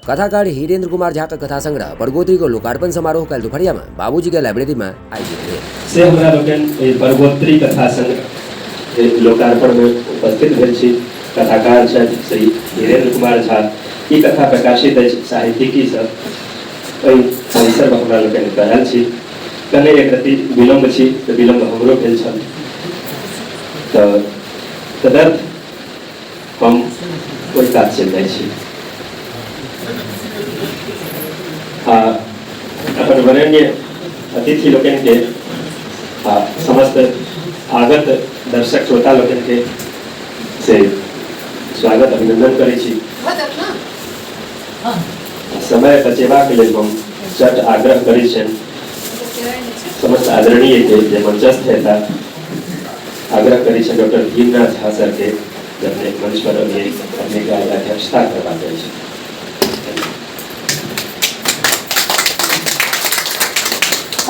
कथाकार हीरेन्द्र कुमार झा का कथा संग्रह परगोत्री को लोकार्पण समारोह कल दोपहरिया में बाबूजी के लाइब्रेरी में आयोजित हुए। से हमरा लोकन परगोत्री कथा संग्रह लोकार्पण में उपस्थित भेल छी। कथाकार छथि श्री हीरेन्द्र कुमार झा। ई कथा प्रकाशित अछि साहित्यिकी से एहि परिसर में हमरा लोकन कहल छी। कने एक रति विलम्ब छी तो विलम्ब हमरो भेल छल। तदर्थ हम ओहि काज चलि जाइ छी। अपन वरेण्य अतिथि लोकन के समस्त आगत दर्शक श्रोता लोकन के से स्वागत अभिनंदन करै छी। समय बचेबाक लेल हम चट आग्रह करै छन समस्त आदरणीय के जे मंचस्थ हेता आग्रह करै छन डॉक्टर भीमनाथ झा सर के अपने मंच पर अपने का अध्यक्षता करवा दै छी।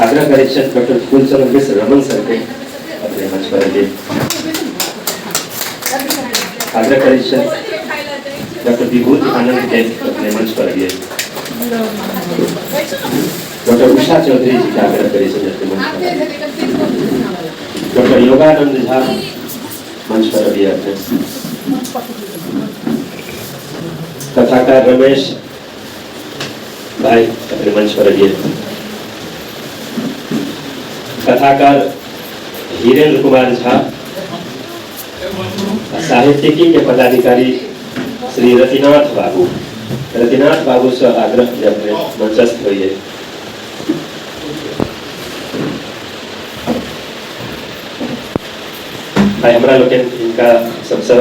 आग्रह करै छन डॉक्टर फूलचंद मिश्र रमन सर के अपने मंच पर आइए। आग्रह करै छन डॉक्टर विभूति आनंद के अपने मंच पर आइए। डॉक्टर उषा चौधरी जी का आग्रह करै छन अपने मंच पर। डॉक्टर योगानंद झा मंच पर आइए अपने। कथाकार रमेश भाई अपने मंच पर आइए। कथाकार हीरेन्द्र कुमार झा, साहित्यिकी के पदाधिकारी श्री रतिनाथ बाबू से आग्रह अपने मंचस्थ हुए। हमरा लोकन इनका सबसे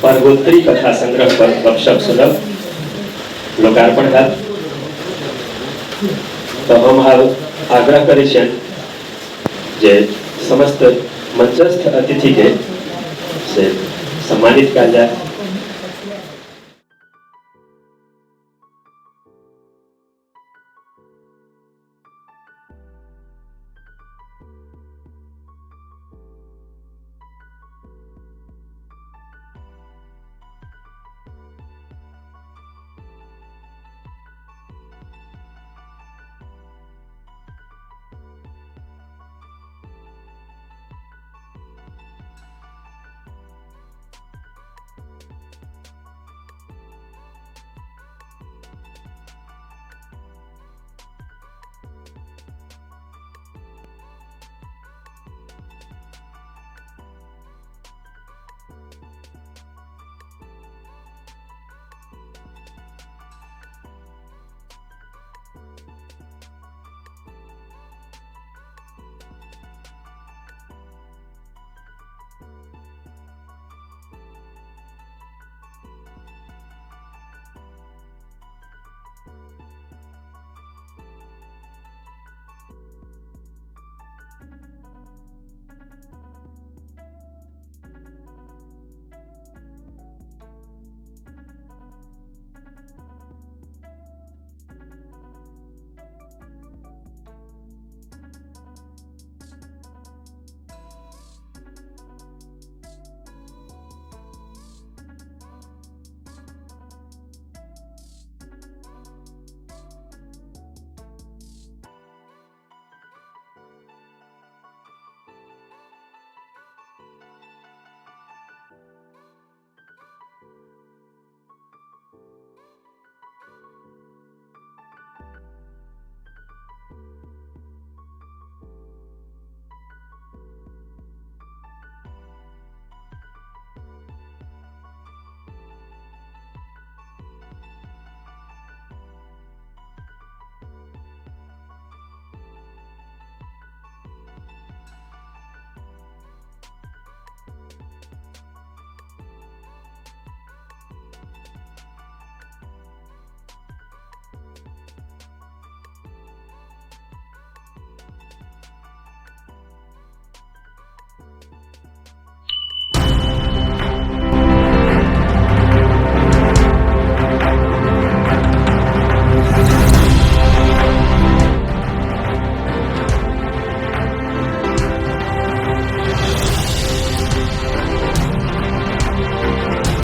परगोत्री कथा संग्रह पर गपशप सुनब लोकार्पण है। तो हम आग्रह करै छन जे समस्त मंचस्थ अतिथि के से सम्मानित कयल जाय।